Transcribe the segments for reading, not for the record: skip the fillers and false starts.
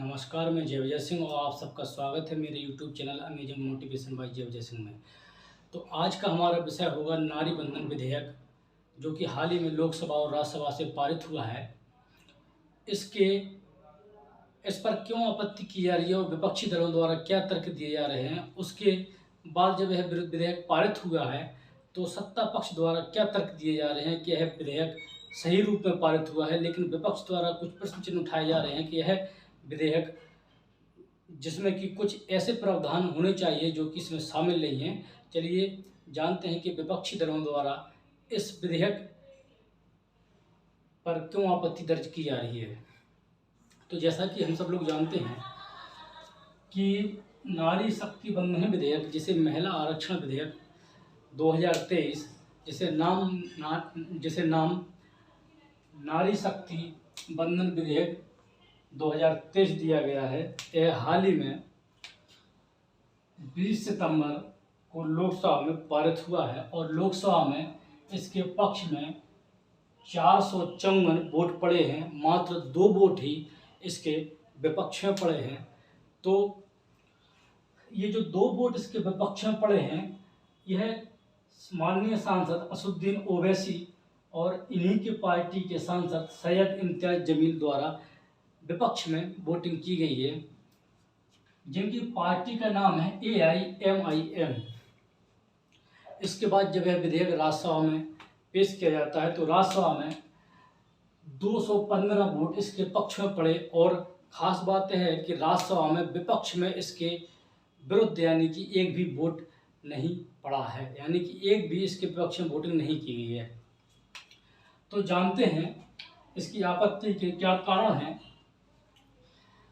नमस्कार, मैं जय विजय सिंह और आप सबका स्वागत है मेरे YouTube channel amazing motivation by Jai Vijay Singh में। तो आज का हमारा विषय होगा नारी बंधन विधेयक, जो कि हाल ही में लोकसभा और राज्यसभा से पारित हुआ है। इस पर क्यों आपत्ति की जा रही है और विपक्षी दलों द्वारा क्या तर्क दिए जा रहे हैं। उसके बाद जब यह विधेयक पारित हुआ है तो सत्ता पक्ष द्वारा क्या तर्क दिए जा रहे हैं कि यह विधेयक सही रूप में पारित हुआ है, लेकिन विपक्ष द्वारा कुछ प्रश्न चिन्ह उठाए जा रहे हैं कि यह विधेयक जिसमें कि कुछ ऐसे प्रावधान होने चाहिए जो कि इसमें शामिल नहीं हैं। चलिए जानते हैं कि विपक्षी दलों द्वारा इस विधेयक पर क्यों आपत्ति दर्ज की जा रही है। तो जैसा कि हम सब लोग जानते हैं कि नारी शक्ति बंधन विधेयक, जिसे महिला आरक्षण विधेयक 2023, जिसे नाम नारी शक्ति बंधन विधेयक 2023 दिया गया है, यह हाल ही में 20 सितंबर को लोकसभा में पारित हुआ है और लोकसभा में इसके पक्ष में 454 वोट पड़े हैं, मात्र 2 वोट ही इसके विपक्ष में पड़े हैं। तो ये जो 2 वोट इसके विपक्ष में पड़े हैं, यह माननीय सांसद असदुद्दीन ओवैसी और इन्हीं की पार्टी के सांसद सैयद इम्तियाज जमील द्वारा विपक्ष में वोटिंग की गई है, जिनकी पार्टी का नाम है AIMIM। इसके बाद जब यह विधेयक राज्यसभा में पेश किया जाता है तो राज्यसभा में 215 वोट इसके पक्ष में पड़े और ख़ास बात यह है कि राज्यसभा में विपक्ष में इसके विरुद्ध यानी कि एक भी वोट नहीं पड़ा है, यानी कि एक भी इसके पक्ष में वोटिंग नहीं की गई है। तो जानते हैं इसकी आपत्ति के क्या कारण हैं।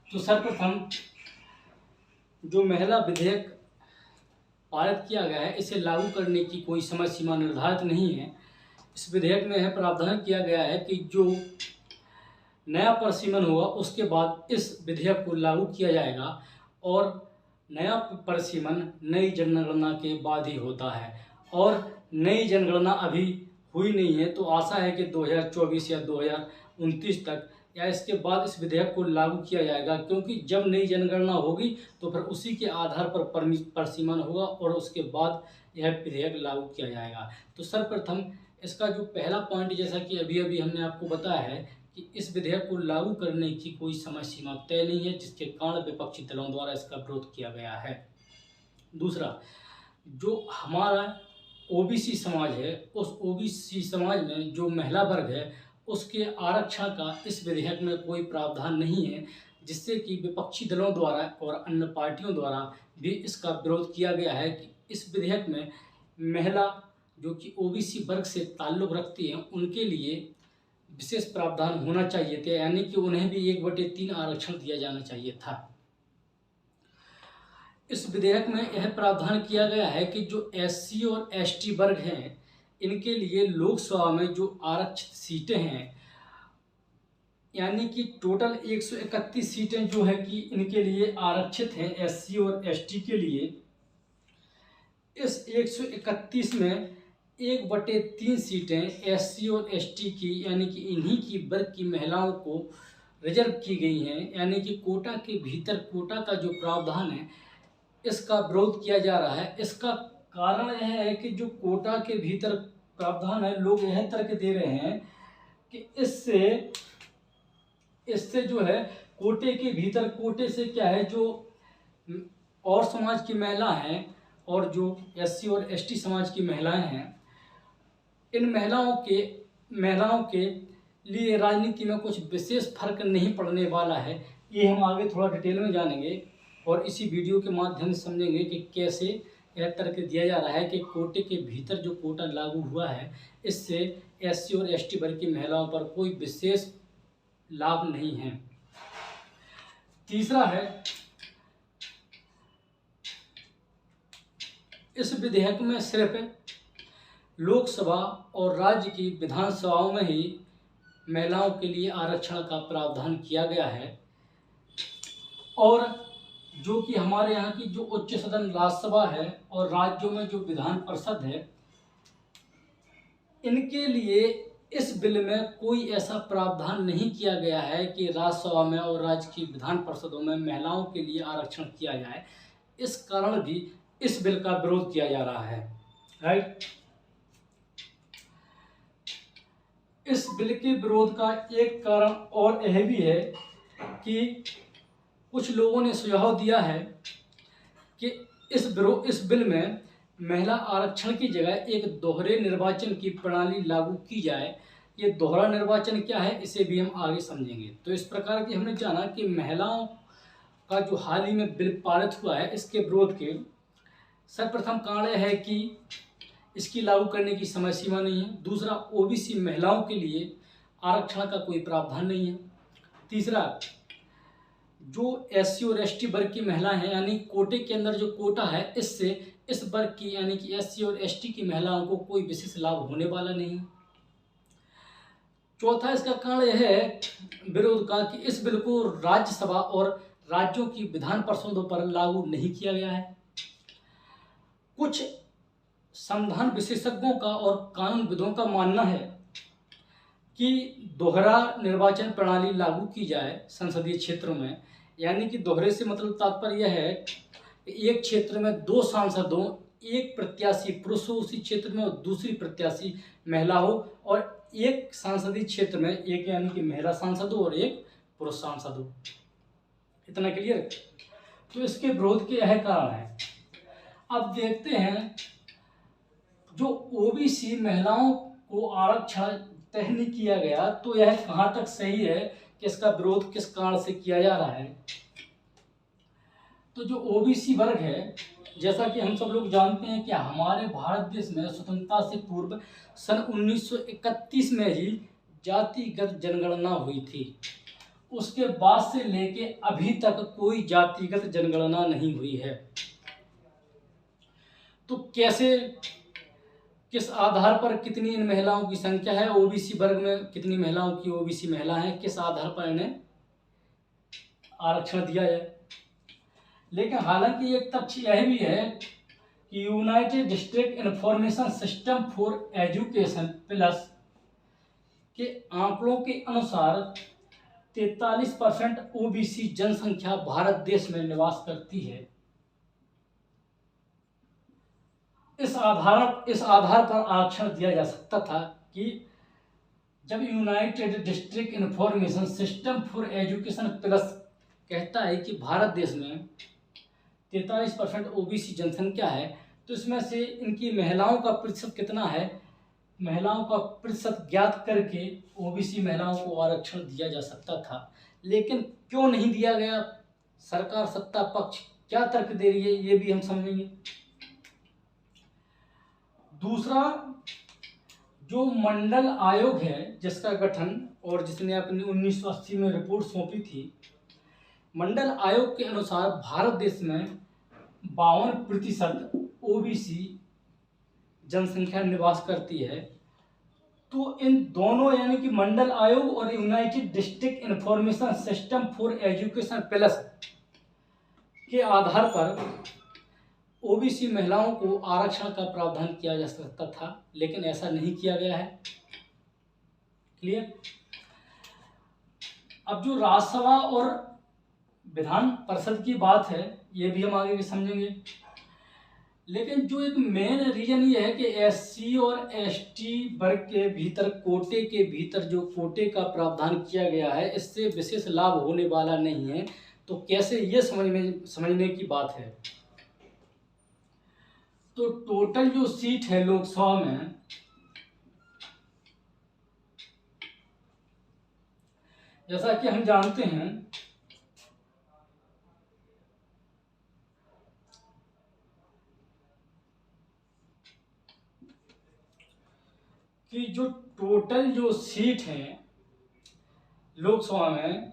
तो सर्वप्रथम जो महिला विधेयक पारित किया गया है, इसे लागू करने की कोई समय सीमा निर्धारित नहीं है। इस विधेयक में यह प्रावधान किया गया है कि जो नया परिसीमन होगा उसके बाद इस विधेयक को लागू किया जाएगा और नया परिसीमन नई जनगणना के बाद ही होता है और नई जनगणना अभी हुई नहीं है। तो आशा है कि 2024 या 2029 तक या इसके बाद इस विधेयक को लागू किया जाएगा, क्योंकि जब नई जनगणना होगी तो फिर उसी के आधार पर परिसीमन होगा और उसके बाद यह विधेयक लागू किया जाएगा। तो सर्वप्रथम इसका जो पहला पॉइंट, जैसा कि अभी हमने आपको बताया है कि इस विधेयक को लागू करने की कोई समय सीमा तय नहीं है, जिसके कारण विपक्षी दलों द्वारा इसका विरोध किया गया है। दूसरा, जो हमारा OBC समाज है, उस OBC समाज में जो महिला वर्ग है उसके आरक्षण का इस विधेयक में कोई प्रावधान नहीं है, जिससे कि विपक्षी दलों द्वारा और अन्य पार्टियों द्वारा भी इसका विरोध किया गया है कि इस विधेयक में महिला जो कि OBC वर्ग से ताल्लुक़ रखती हैं उनके लिए विशेष प्रावधान होना चाहिए थे, यानी कि उन्हें भी 1/3 आरक्षण दिया जाना चाहिए था। इस विधेयक में यह प्रावधान किया गया है कि जो SC और ST वर्ग हैं, इनके लिए लोकसभा में जो आरक्षित सीटें हैं, यानी कि टोटल 131 सीटें जो है कि इनके लिए आरक्षित हैं SC और ST के लिए। इस 131 में 1/3 सीटें SC और ST की, यानी कि इन्हीं की वर्ग की महिलाओं को रिजर्व की गई हैं, यानी कि कोटा के भीतर कोटा का जो प्रावधान है इसका विरोध किया जा रहा है। इसका कारण यह है कि जो कोटा के भीतर प्रावधान है, लोग यह तर्क दे रहे हैं कि इससे जो है कोटे के भीतर, कोटे से क्या है, जो और समाज की महिला हैं और जो SC और ST समाज की महिलाएं हैं, इन महिलाओं के लिए राजनीति में कुछ विशेष फर्क नहीं पड़ने वाला है। ये हम आगे थोड़ा डिटेल में जानेंगे और इसी वीडियो के माध्यम से समझेंगे कि कैसे यह तर्क दिया जा रहा है कि कोटे के भीतर जो कोटा लागू हुआ है इससे SC और ST वर्ग की महिलाओं पर कोई विशेष लाभ नहीं है। तीसरा है, इस विधेयक में सिर्फ लोकसभा और राज्य की विधानसभाओं में ही महिलाओं के लिए आरक्षण का प्रावधान किया गया है और जो कि हमारे यहाँ की जो उच्च सदन राज्यसभा है और राज्यों में जो विधान परिषद है, इनके लिए इस बिल में कोई ऐसा प्रावधान नहीं किया गया है कि राज्यसभा में और राज्य की विधान परिषदों में महिलाओं के लिए आरक्षण किया जाए। इस कारण भी इस बिल का विरोध किया जा रहा है। राइट। इस बिल के विरोध का एक कारण और यह भी है कि कुछ लोगों ने सुझाव दिया है कि इस बिल में महिला आरक्षण की जगह एक दोहरे निर्वाचन की प्रणाली लागू की जाए। ये दोहरा निर्वाचन क्या है, इसे भी हम आगे समझेंगे। तो इस प्रकार की हमने जाना कि महिलाओं का जो हाल ही में बिल पारित हुआ है, इसके विरोध के सर्वप्रथम कारण यह है कि इसकी लागू करने की समय सीमा नहीं है। दूसरा, ओबीसी महिलाओं के लिए आरक्षण का कोई प्रावधान नहीं है। तीसरा, जो एससी और एसटी वर्ग की महिलाएं हैं, यानी कोटे के अंदर जो कोटा है, इससे इस वर्ग की यानी कि एससी और एसटी की महिलाओं को कोई विशेष लाभ होने वाला नहीं। चौथा, इसका कारण यह है विरोध का कि इस बिल को राज्यसभा और राज्यों की विधान परिषदों पर लागू नहीं किया गया है। कुछ संविधान विशेषज्ञों का और कानूनविदों का मानना है कि दोहरा निर्वाचन प्रणाली लागू की जाए संसदीय क्षेत्रों में। यानी कि दोहरे से मतलब तात्पर्य यह है कि एक क्षेत्र में 2 सांसदों, एक प्रत्याशी पुरुष हो उसी क्षेत्र में और दूसरी प्रत्याशी महिला हो, और एक संसदीय क्षेत्र में एक यानी कि महिला सांसद हो और एक पुरुष सांसद हो। इतना क्लियर। तो इसके विरोध के यह कारण है। अब देखते हैं, जो ओबीसी महिलाओं को आरक्षण तय नहीं किया गया, तो यह कहाँ तक सही है कि इसका विरोध किस कारण से किया जा रहा है। तो जो ओबीसी वर्ग है, जैसा कि हम सब लोग जानते हैं कि हमारे भारत देश में स्वतंत्रता से पूर्व सन 1931 में ही जातिगत जनगणना हुई थी। उसके बाद से लेके अभी तक कोई जातिगत जनगणना नहीं हुई है। तो कैसे, किस आधार पर कितनी इन महिलाओं की संख्या है, ओबीसी वर्ग में कितनी महिलाओं की ओबीसी महिला हैं, किस आधार पर इन्हें आरक्षण दिया जाए। लेकिन हालांकि एक तथ्य यह भी है कि United district information system for education plus के आंकड़ों के अनुसार 43% ओबीसी जनसंख्या भारत देश में निवास करती है। इस आधार पर आरक्षण दिया जा सकता था कि जब United district information system for education plus कहता है कि भारत देश में 43% ओबीसी जनसंख्या है, तो इसमें से इनकी महिलाओं का प्रतिशत कितना है, महिलाओं का प्रतिशत ज्ञात करके ओबीसी महिलाओं को आरक्षण दिया जा सकता था। लेकिन क्यों नहीं दिया गया, सरकार सत्ता पक्ष क्या तर्क दे रही है, ये भी हम समझेंगे। दूसरा, जो मंडल आयोग है जिसका गठन और जिसने अपनी 1980 में रिपोर्ट सौंपी थी, मंडल आयोग के अनुसार भारत देश में 52% ओबीसी जनसंख्या निवास करती है। तो इन दोनों यानी कि मंडल आयोग और United district information system for education plus के आधार पर ओबीसी महिलाओं को आरक्षण का प्रावधान किया जा सकता था, लेकिन ऐसा नहीं किया गया है। क्लियर। अब जो राज्यसभा और विधान परिषद की बात है, ये भी हम आगे भी समझेंगे। लेकिन जो एक मेन रीजन ये है कि एससी और एसटी वर्ग के भीतर, कोटे के भीतर जो कोटे का प्रावधान किया गया है, इससे विशेष लाभ होने वाला नहीं है। तो कैसे, ये समझने की बात है। तो टोटल जो सीट है लोकसभा में, जैसा कि हम जानते हैं कि जो टोटल जो सीट हैं लोकसभा में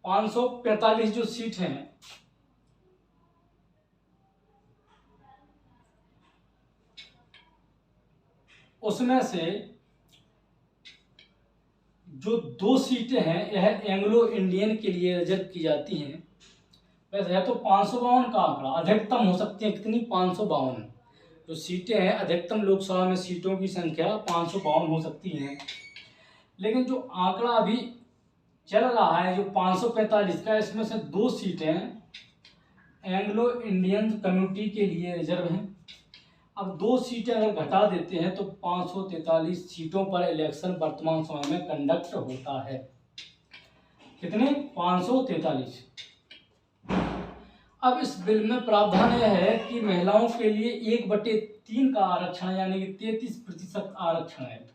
545 जो सीट हैं, उसमें से जो 2 सीटें हैं यह एंग्लो इंडियन के लिए रिजर्व की जाती हैं। वैसे है तो 552 का आंकड़ा, अधिकतम हो सकती है कितनी, 552। जो सीटें हैं, अधिकतम लोकसभा में सीटों की संख्या 552 हो सकती है, लेकिन जो आंकड़ा अभी चल रहा है जो 545 का, इसमें से 2 सीटें एंग्लो इंडियन कम्युनिटी के लिए रिजर्व हैं। अब 2 सीटें अगर घटा देते हैं तो 543 सीटों पर इलेक्शन वर्तमान समय में कंडक्ट होता है। कितने? 543। अब इस बिल में प्रावधान यह है कि महिलाओं के लिए 1/3 का आरक्षण यानी कि 33% आरक्षण है।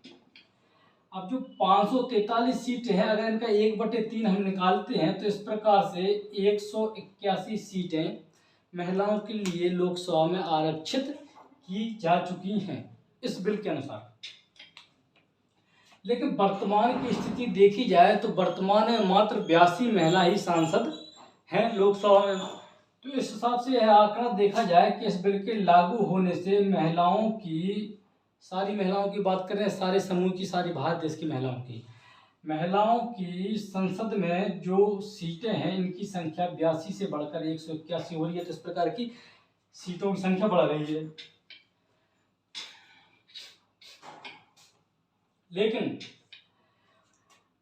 अब जो 543 सीटें हैं, अगर इनका 1/3 हम निकालते हैं तो इस प्रकार से 181 सीटें महिलाओं के लिए लोकसभा में आरक्षित की जा चुकी हैं इस बिल के अनुसार। लेकिन वर्तमान की स्थिति देखी जाए तो वर्तमान में मात्र 82 महिला ही सांसद हैं लोकसभा में। तो इस हिसाब से यह आंकड़ा देखा जाए कि इस बिल के लागू होने से महिलाओं की, सारी महिलाओं की बात करें, सारे समूह की, सारी भारत देश की महिलाओं की संसद में जो सीटें हैं इनकी संख्या 82 से बढ़कर 181 हो रही है। तो इस प्रकार की सीटों की संख्या बढ़ रही है। लेकिन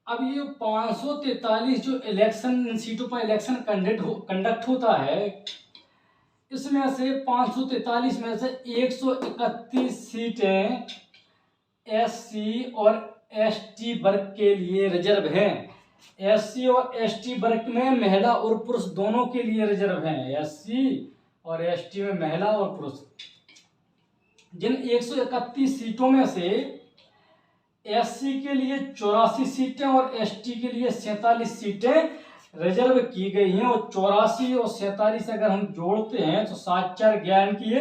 अब ये 543 जो इलेक्शन सीटों पर इलेक्शन कंडक्ट होता है, इसमें से 543 में से 131 सीटें एससी और एसटी वर्ग के लिए रिजर्व हैं। एससी और एसटी वर्ग में महिला और पुरुष दोनों के लिए रिजर्व हैं। एससी और एसटी में महिला और पुरुष। जिन 131 सीटों में से एससी के लिए 84 सीटें और एसटी के लिए 47 सीटें रिजर्व की गई हैं। और 84 और 47 अगर हम जोड़ते हैं तो 7 4 11 की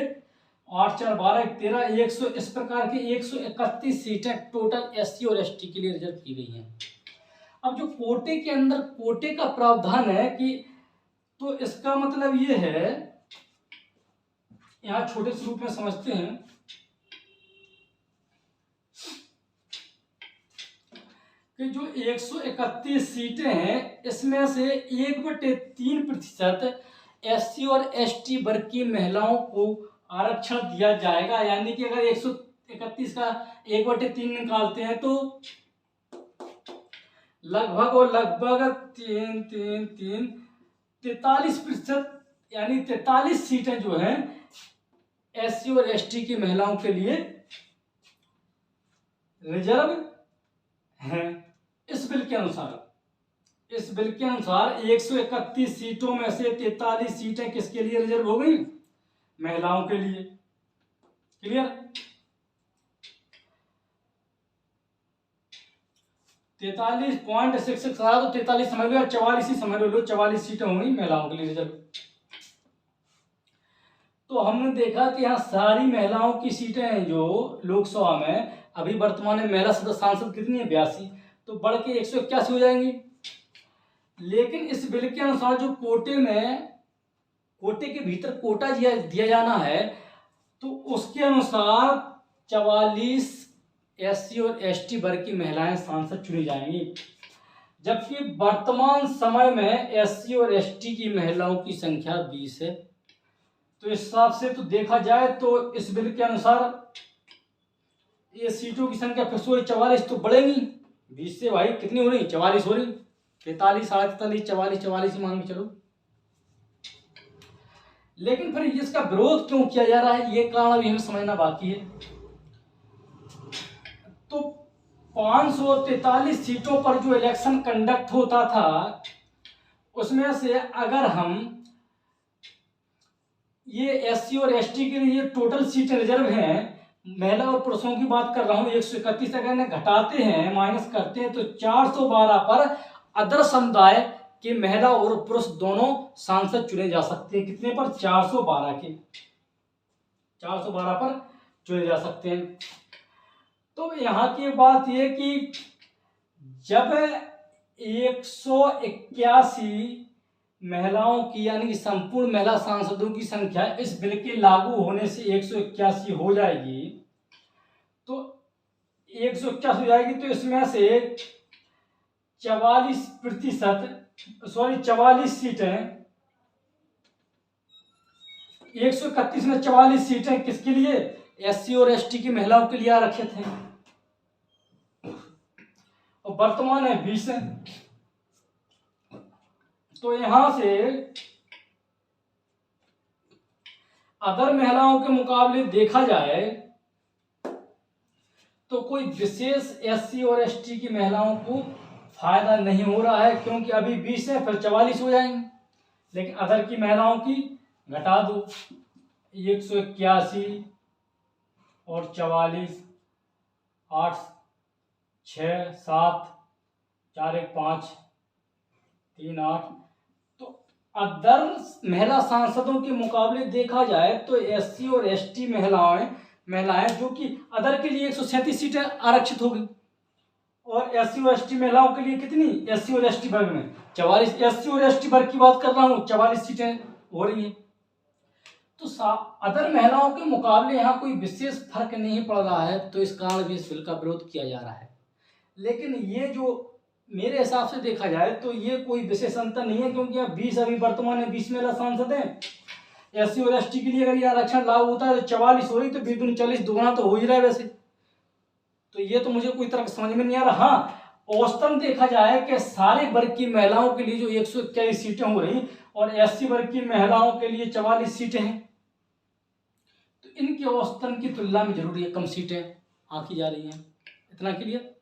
8 4 12 13 100, इस प्रकार की 131 सीटें टोटल एससी और एसटी के लिए रिजर्व की गई हैं। अब जो कोटे के अंदर कोटे का प्रावधान है कि, तो इसका मतलब ये है, यहाँ छोटे से रूप में समझते हैं कि जो 131 सीटें हैं इसमें से 1/3% एससी और एसटी वर्ग की महिलाओं को आरक्षण दिया जाएगा। यानी कि अगर 131 का 1/3 निकालते हैं तो लगभग 43% यानी 43 सीटें जो हैं एससी और एसटी की महिलाओं के लिए रिजर्व हैं। इस बिल के अनुसार 131 सीटों में से 43 सीटें किसके लिए रिजर्व हो गई? महिलाओं के लिए। क्लियर? 43.66 तो 43 समझ लो, 44 ही समझ लो, 44 सीटें होंगी महिलाओं के लिए रिजर्व। तो हमने देखा कि यहाँ सारी महिलाओं की सीटें हैं जो लोकसभा में अभी वर्तमान में महिला सदस्य सांसद कितनी है? 82, तो बढ़ के 181 हो जाएंगी। लेकिन इस बिल के अनुसार जो कोटे के भीतर कोटा दिया जाना है तो उसके अनुसार 44 एससी और एसटी वर्ग की महिलाएं सांसद चुनी जाएंगी, जबकि वर्तमान समय में एससी और एसटी की महिलाओं की संख्या 20 है। तो इस हिसाब से तो देखा जाए तो इस बिल के अनुसार ये सीटों की संख्या फिर से 44 तो बढ़ेगी। 20 से भाई कितनी हो रही? 44 हो रही। 43 43 44 44 ही मान के चलो। लेकिन फिर इसका विरोध क्यों किया जा रहा है, ये कारण अभी हमें समझना बाकी है। तो 543 सीटों पर जो इलेक्शन कंडक्ट होता था उसमें से अगर हम ये एससी और एसटी के लिए टोटल सीटें रिजर्व हैं, महिला और पुरुषों की बात कर रहा हूं, 131 अगर घटाते हैं, माइनस करते हैं तो 412 पर अदर समुदाय के महिला और पुरुष दोनों सांसद चुने जा सकते हैं। कितने पर? 412 के 412 पर चुने जा सकते हैं। तो यहाँ की बात यह कि जब 181 महिलाओं की यानी कि संपूर्ण महिला सांसदों की संख्या इस बिल के लागू होने से 181 हो जाएगी, तो 181 हो जाएगी तो इसमें से 44 सीटें 131 में 44 सीटें किसके लिए? एससी और एसटी की महिलाओं के लिए आरक्षित हैं, और वर्तमान है 20 है। तो यहां से अदर महिलाओं के मुकाबले देखा जाए तो कोई विशेष एससी और एसटी की महिलाओं को फायदा नहीं हो रहा है, क्योंकि अभी 20 है, फिर 44 हो जाएंगे। लेकिन अदर की महिलाओं की घटा दो, 181 और 44, 8 6 7 4 1 5 3 8। तो अदर महिला सांसदों के मुकाबले देखा जाए तो एससी और एसटी महिलाएं जो कि अदर के लिए 137 सीटें आरक्षित होगी, और एससी और एसटी महिलाओं के लिए कितनी? एससी और एसटी वर्ग में 44, एससी और एसटी वर्ग की बात कर रहा हूं, 44 सीटें हो रही हैं। तो अदर महिलाओं के मुकाबले यहाँ कोई विशेष फर्क नहीं पड़ रहा है, तो इस कारण भी इस बिल का विरोध किया जा रहा है। लेकिन ये जो मेरे हिसाब से देखा जाए तो ये कोई विशेष अंतर नहीं है, क्योंकि अब 20 अभी वर्तमान में 20 महिला सांसद हैं। एससी और एसटी के लिए अगर ये आरक्षण लागू होता है तो 44 हो रही, तो 20 × 40 दुगना तो हो ही रहा है वैसे। तो ये तो मुझे कोई तरह समझ में नहीं आ रहा। हाँ, औसतन देखा जाए कि सारे वर्ग की महिलाओं के लिए जो 121 सीटें हो रही और एससी वर्ग की महिलाओं के लिए 44 सीटें हैं, तो इनके औसतन की तुलना में जरूर ये कम सीटें आंकी जा रही हैं। इतना क्लियर?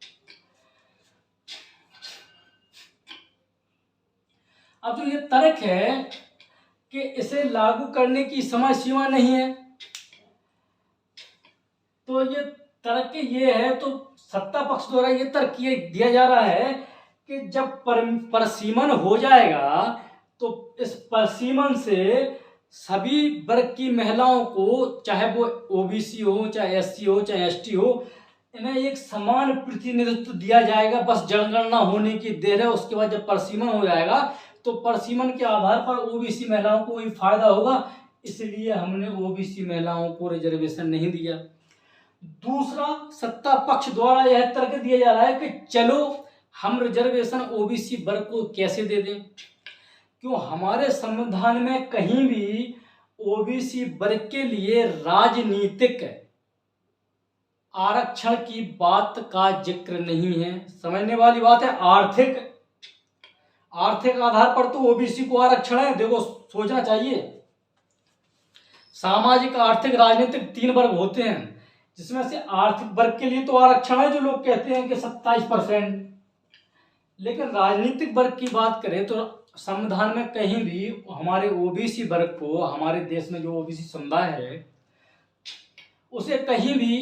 अब जो ये तर्क है कि इसे लागू करने की समय सीमा नहीं है, तो ये तर्क ये है, तो सत्ता पक्ष द्वारा ये तर्क ये दिया जा रहा है कि जब परसीमन हो जाएगा तो इस परसीमन से सभी वर्ग की महिलाओं को, चाहे वो ओबीसी हो, चाहे एससी हो, चाहे एसटी हो, इन्हें एक समान प्रतिनिधित्व दिया जाएगा। बस जनगणना होने की देर है। उसके बाद जब परसीमन हो जाएगा तो परसीमन के आधार पर ओबीसी महिलाओं को भी फायदा होगा, इसलिए हमने ओबीसी महिलाओं को रिजर्वेशन नहीं दिया। दूसरा, सत्ता पक्ष द्वारा यह तर्क दिया जा रहा है कि चलो हम रिजर्वेशन ओबीसी वर्ग को कैसे दे दें, क्यों हमारे संविधान में कहीं भी ओबीसी वर्ग के लिए राजनीतिक आरक्षण की बात का जिक्र नहीं है। समझने वाली बात है। आर्थिक आधार पर तो ओबीसी को आरक्षण है। देखो, सोचना चाहिए, सामाजिक, आर्थिक, राजनीतिक 3 वर्ग होते हैं, जिसमें से आर्थिक वर्ग के लिए तो आरक्षण है, जो लोग कहते हैं कि 27%। लेकिन राजनीतिक वर्ग की बात करें तो संविधान में कहीं भी हमारे ओबीसी वर्ग को, हमारे देश में जो ओबीसी समुदाय है, उसे कहीं भी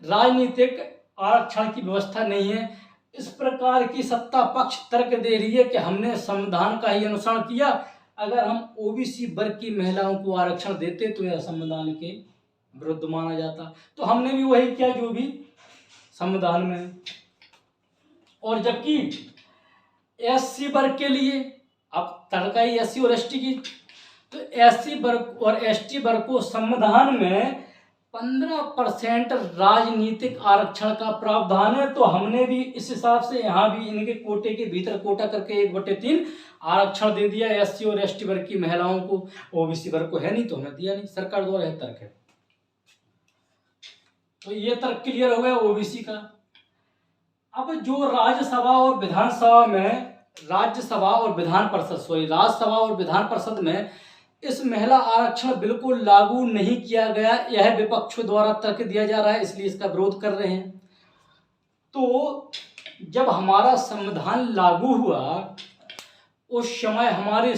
राजनीतिक आरक्षण की व्यवस्था नहीं है। इस प्रकार की सत्ता पक्ष तर्क दे रही है कि हमने संविधान का ही अनुसरण किया, अगर हम ओबीसी वर्ग की महिलाओं को आरक्षण देते तो यह संविधान के विरुद्ध माना जाता। तो हमने भी वही किया जो भी संविधान में है। और जबकि एससी वर्ग के लिए, अब तर्क ही एससी और एसटी की, तो एससी वर्ग और एसटी वर्ग को संविधान में 15% राजनीतिक आरक्षण का प्रावधान है। तो हमने भी इस हिसाब से यहाँ भी इनके कोटे के भीतर कोटा करके 1/3 आरक्षण दे दिया एससी और एसटी वर्ग की महिलाओं को। ओबीसी वर्ग को है नहीं तो हमने दिया नहीं। सरकार द्वारा यह तर्क है। तो ये तर्क क्लियर हो गया ओबीसी का। अब जो राज्यसभा और विधान परिषद में इस महिला आरक्षण बिल को लागू नहीं किया गया, यह विपक्षों द्वारा तर्क दिया जा रहा है, इसलिए इसका विरोध कर रहे हैं। तो जब हमारा संविधान लागू हुआ उस समय हमारी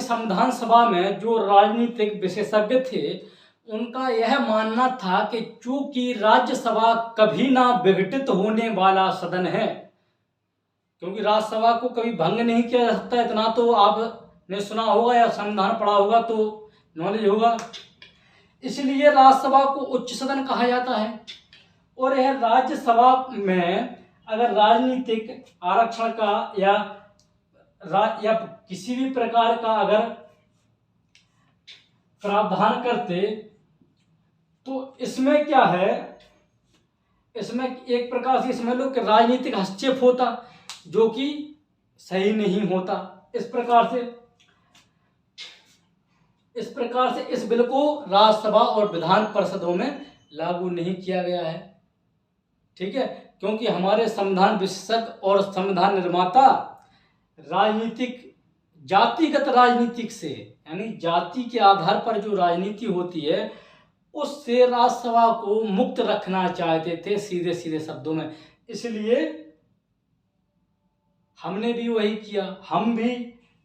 संविधान सभा में जो राजनीतिक विशेषज्ञ थे, उनका यह मानना था कि चूंकि राज्यसभा कभी ना विघटित होने वाला सदन है, क्योंकि राज्यसभा को कभी भंग नहीं किया जा सकता, इतना तो आपने सुना होगा या संविधान पढ़ा होगा तो नॉलेज होगा। इसलिए राज्यसभा को उच्च सदन कहा जाता है। और यह राज्यसभा में अगर राजनीतिक आरक्षण का या किसी भी प्रकार का अगर प्रावधान करते तो इसमें क्या है, इसमें एक प्रकार से समझ लो कि राजनीतिक हस्तक्षेप होता, जो कि सही नहीं होता। इस प्रकार से इस प्रकार से इस बिल को राज्यसभा और विधान परिषदों में लागू नहीं किया गया है। ठीक है, क्योंकि हमारे संविधान विशेषज्ञ और संविधान निर्माता राजनीतिक जातिगत राजनीतिक से, यानी जाति के आधार पर जो राजनीति होती है उससे राज्यसभा को मुक्त रखना चाहते थे, सीधे सीधे शब्दों में। इसलिए हमने भी वही किया। हम भी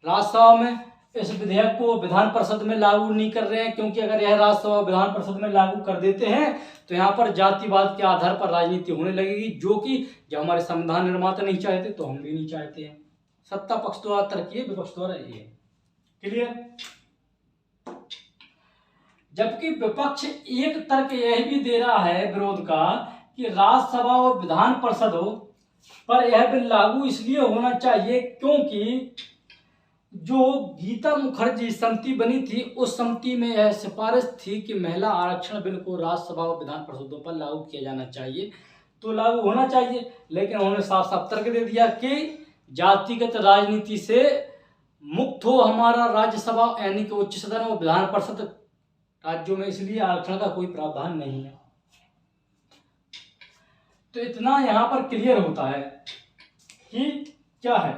राज्यसभा में इस विधेयक को विधान परिषद में लागू नहीं कर रहे हैं, क्योंकि अगर यह राज्यसभा विधान परिषद में लागू कर देते हैं तो यहाँ पर जातिवाद के आधार पर राजनीति होने लगेगी, जो कि जब हमारे संविधान निर्माता नहीं चाहते तो हम भी नहीं चाहते हैं। सत्ता पक्ष द्वारा तर्क ये, विपक्ष द्वारा ये। क्लियर? जबकि विपक्ष एक तर्क यह भी दे रहा है विरोध का कि राज्यसभा और विधान परिषदों पर यह बिल लागू इसलिए होना चाहिए क्योंकि जो गीता मुखर्जी समिति बनी थी उस समिति में यह सिफारिश थी कि महिला आरक्षण बिल को राज्यसभा और विधान परिषदों पर लागू किया जाना चाहिए, तो लागू होना चाहिए। लेकिन उन्होंने साफ साफ तर्क दे दिया कि जातिगत राजनीति से मुक्त हो हमारा राज्यसभा यानी कि उच्च सदन और विधान परिषद राज्यों में, इसलिए आरक्षण का कोई प्रावधान नहीं है। तो इतना यहां पर क्लियर होता है कि क्या है।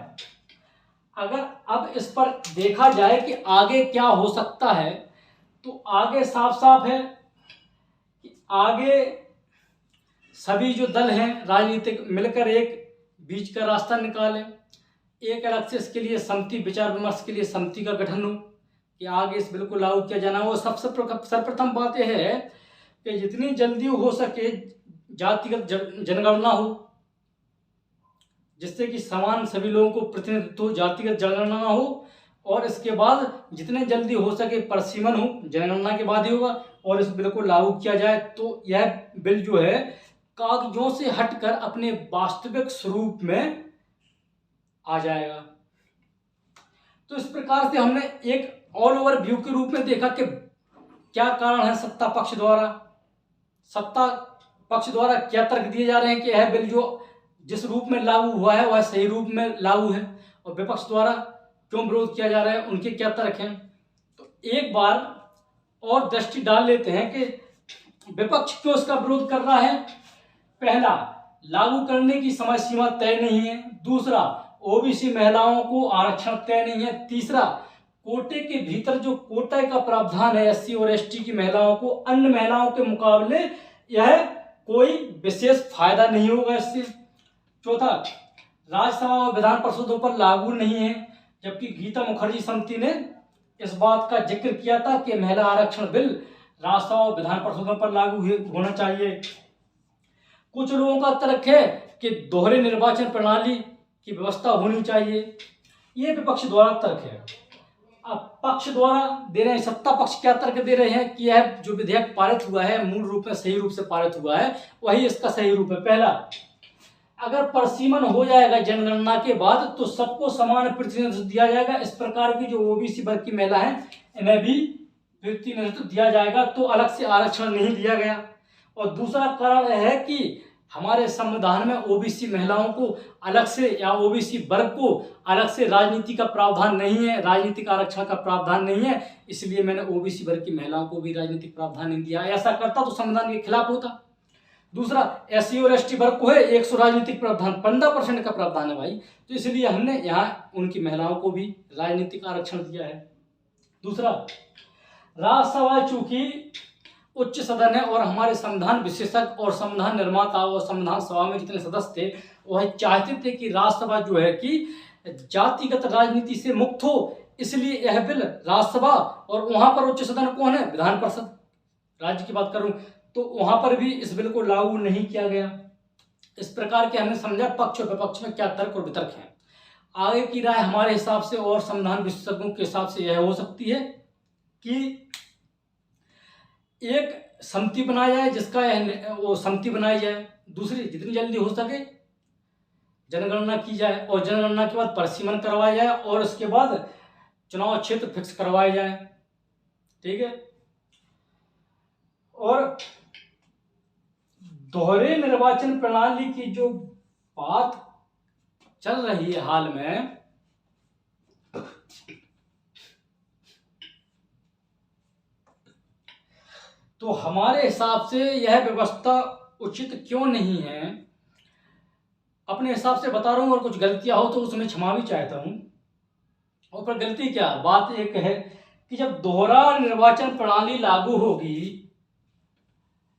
अगर अब इस पर देखा जाए कि आगे क्या हो सकता है, तो आगे साफ साफ है कि आगे सभी जो दल हैं राजनीतिक मिलकर एक बीच का रास्ता निकालें, एक अलग से इसके लिए समिति, विचार विमर्श के लिए समिति का गठन हो कि आगे इस बिल को लागू किया जाना हो। सबसे सर्वप्रथम बात यह है कि जितनी जल्दी हो सके जातिगत जनगणना हो, जिससे कि समान सभी लोगों को प्रतिनिधित्व हो, जातिगत जनगणना हो, और इसके बाद जितने जल्दी हो सके परिसीमन हो, जनगणना के बाद ही होगा, और इस बिल को लागू किया जाए तो यह बिल जो है कागजों से हटकर अपने वास्तविक स्वरूप में आ जाएगा। तो इस प्रकार से हमने एक ऑल ओवर व्यू के रूप में देखा कि क्या कारण है सत्ता पक्ष द्वारा क्या तर्क दिए जा रहे हैं कि यह बिल जो जिस रूप में लागू हुआ है वह सही रूप में लागू है, और विपक्ष द्वारा क्यों विरोध किया जा रहा है, उनके क्या तर्क हैं। तो एक बार और दृष्टि डाल लेते हैं कि विपक्ष क्यों इसका विरोध कर रहा है। पहला, लागू करने की समय सीमा तय नहीं है। दूसरा, ओबीसी महिलाओं को आरक्षण तय नहीं है। तीसरा, कोटे के भीतर जो कोटे का प्रावधान है एससी और एसटी की महिलाओं को, अन्य महिलाओं के मुकाबले यह कोई विशेष फायदा नहीं होगा इससे। चौथा, राज्यसभा और विधान परिषदों पर लागू नहीं है, जबकि गीता मुखर्जी समिति ने इस बात का जिक्र किया था कि महिला आरक्षण बिल राज्यसभा और विधान परिषदों पर लागू होना चाहिए। कुछ लोगों का तर्क है कि दोहरे निर्वाचन प्रणाली की व्यवस्था होनी चाहिए, ये विपक्ष द्वारा तर्क है। अब पक्ष द्वारा दे रहे हैं, सत्ता पक्ष क्या तर्क दे रहे हैं कि यह जो विधेयक पारित हुआ है मूल रूप में सही रूप से पारित हुआ है, वही इसका सही रूप है। पहला, अगर परिसीमन हो जाएगा जनगणना के बाद तो सबको समान प्रतिनिधित्व दिया जाएगा। इस प्रकार की जो ओबीसी वर्ग की महिला है इन्हें भी प्रतिनिधित्व दिया जाएगा, तो अलग से आरक्षण नहीं दिया गया। और दूसरा कारण है कि हमारे संविधान में ओबीसी महिलाओं को अलग से या ओबीसी वर्ग को अलग से राजनीति का प्रावधान नहीं है, राजनीतिक आरक्षण का प्रावधान नहीं है, इसलिए मैंने ओबीसी वर्ग की महिलाओं को भी राजनीतिक प्रावधान नहीं दिया। ऐसा करता तो संविधान के खिलाफ होता। दूसरा, एससी और एसटी वर्ग को है 100 राजनीतिक प्रावधान, 15% का प्रावधान है भाई, तो इसलिए हमने यहाँ उनकी महिलाओं को भी राजनीतिक आरक्षण दिया है। दूसरा, राज्यसभा चूंकि उच्च सदन है और हमारे संविधान विशेषज्ञ और संविधान निर्माता और संविधान सभा में जितने सदस्य थे वह चाहते थे कि राज्यसभा जो है कि जातिगत राजनीति से मुक्त हो, इसलिए यह बिल राज्यसभा, और वहां पर उच्च सदन कौन है, विधान परिषद, राज्य की बात करूं तो वहां पर भी इस बिल को लागू नहीं किया गया। इस प्रकार के हमने समझा पक्ष और विपक्ष में क्या तर्क और वितर्क है। आगे की राय हमारे हिसाब से और संविधान विशेषज्ञों के हिसाब से यह हो सकती है कि एक समिति बनाई जाए, जिसका वो समिति बनाई जाए। दूसरी, जितनी जल्दी हो सके जनगणना की जाए और जनगणना के बाद परिसीमन करवाया जाए और उसके बाद चुनाव क्षेत्र फिक्स करवाए जाए। ठीक है। और दोहरे निर्वाचन प्रणाली की जो बात चल रही है हाल में, तो हमारे हिसाब से यह व्यवस्था उचित क्यों नहीं है, अपने हिसाब से बता रहा हूँ, और कुछ गलतियां हो तो उसमें क्षमा भी चाहता हूँ। और पर गलती क्या, बात एक है कि जब दोहरा निर्वाचन प्रणाली लागू होगी,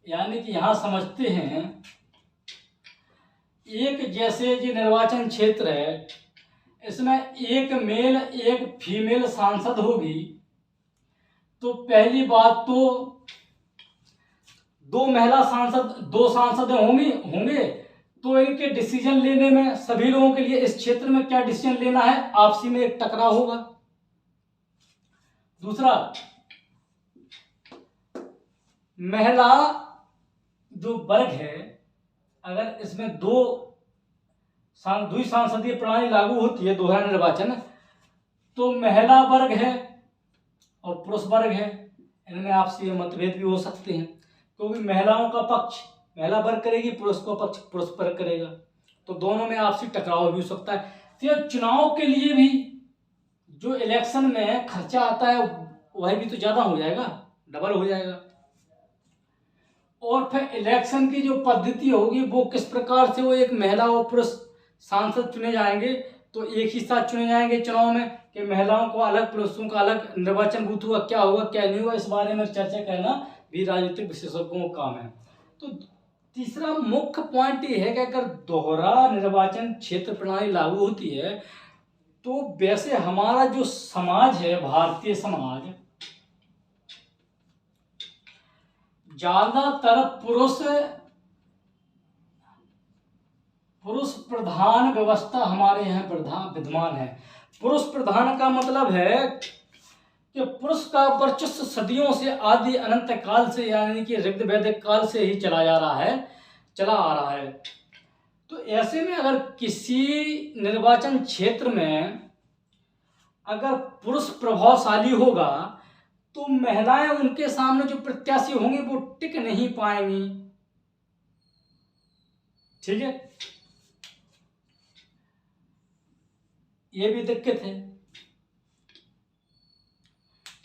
यानी कि यहां समझते हैं एक जैसे जो निर्वाचन क्षेत्र है, इसमें एक मेल एक फीमेल सांसद होगी, तो पहली बात तो दो सांसद होंगे, तो इनके डिसीजन लेने में सभी लोगों के लिए इस क्षेत्र में क्या डिसीजन लेना है, आपसी में एक टकराव होगा। दूसरा, महिला जो वर्ग है, अगर इसमें द्विसांसदीय प्रणाली लागू होती है, दोहरा निर्वाचन, तो महिला वर्ग है और पुरुष वर्ग है, इनमें आपसी मतभेद भी हो सकते हैं, क्योंकि महिलाओं का पक्ष महिला वर्ग करेगी, पुरुष का पक्ष पुरुष वर्ग करेगा, तो दोनों में आपसी टकराव भी हो सकता है। तो चुनाव के लिए भी जो इलेक्शन में खर्चा आता है वह भी तो ज्यादा हो जाएगा, डबल हो जाएगा। और फिर इलेक्शन की जो पद्धति होगी वो किस प्रकार से, वो एक महिला और पुरुष सांसद चुने जाएंगे, तो एक ही साथ चुने जाएंगे चुनाव में, कि महिलाओं को अलग पुरुषों का अलग निर्वाचन बूथ होगा, क्या होगा क्या नहीं होगा, इस बारे में चर्चा करना भी राजनीतिक विशेषज्ञों का काम है। तो तीसरा मुख्य पॉइंट ये है कि अगर दोहरा निर्वाचन क्षेत्र प्रणाली लागू होती है, तो वैसे हमारा जो समाज है, भारतीय समाज, ज्यादातर पुरुष प्रधान व्यवस्था हमारे यहाँ विद्यमान है। पुरुष प्रधान का मतलब है कि पुरुष का वर्चस्व सदियों से, आदि अनंत काल से, यानी कि ऋग्वेद वैदिक काल से ही चला आ रहा है। तो ऐसे में अगर किसी निर्वाचन क्षेत्र में अगर पुरुष प्रभावशाली होगा, तो महिलाएं उनके सामने जो प्रत्याशी होंगे वो टिक नहीं पाएंगी। ठीक है, ये भी दिक्कत है।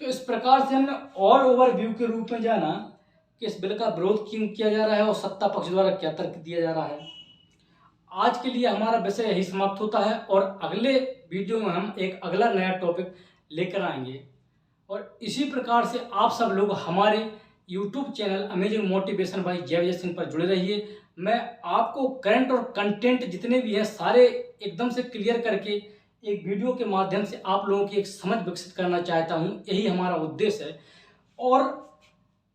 तो इस प्रकार से हमने ऑल ओवरव्यू के रूप में जाना कि इस बिल का विरोध क्यों किया जा रहा है और सत्ता पक्ष द्वारा क्या तर्क दिया जा रहा है। आज के लिए हमारा विषय यही समाप्त होता है, और अगले वीडियो में हम एक अगला नया टॉपिक लेकर आएंगे। और इसी प्रकार से आप सब लोग हमारे YouTube channel amazing motivation by Jai Vijay Singh पर जुड़े रहिए। मैं आपको करंट और कंटेंट जितने भी हैं सारे एकदम से क्लियर करके एक वीडियो के माध्यम से आप लोगों की एक समझ विकसित करना चाहता हूं, यही हमारा उद्देश्य है। और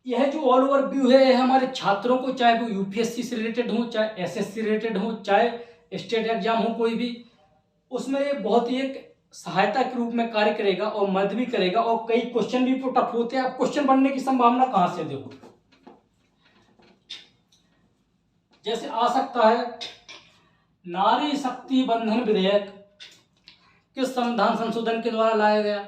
यह जो ऑल ओवर व्यू है, यह हमारे छात्रों को, चाहे वो यूपीएससी से रिलेटेड हो, चाहे एसएससी रिलेटेड हो, चाहे स्टेट एग्जाम हो, कोई भी, उसमें ये बहुत ही एक सहायता के रूप में कार्य करेगा और मदद भी करेगा। और कई क्वेश्चन भी पुट अप होते हैं। अब क्वेश्चन बनने की संभावना कहां से, देखो जैसे आ सकता है, नारी शक्ति बंधन विधेयक किस संविधान संशोधन के द्वारा लाया गया।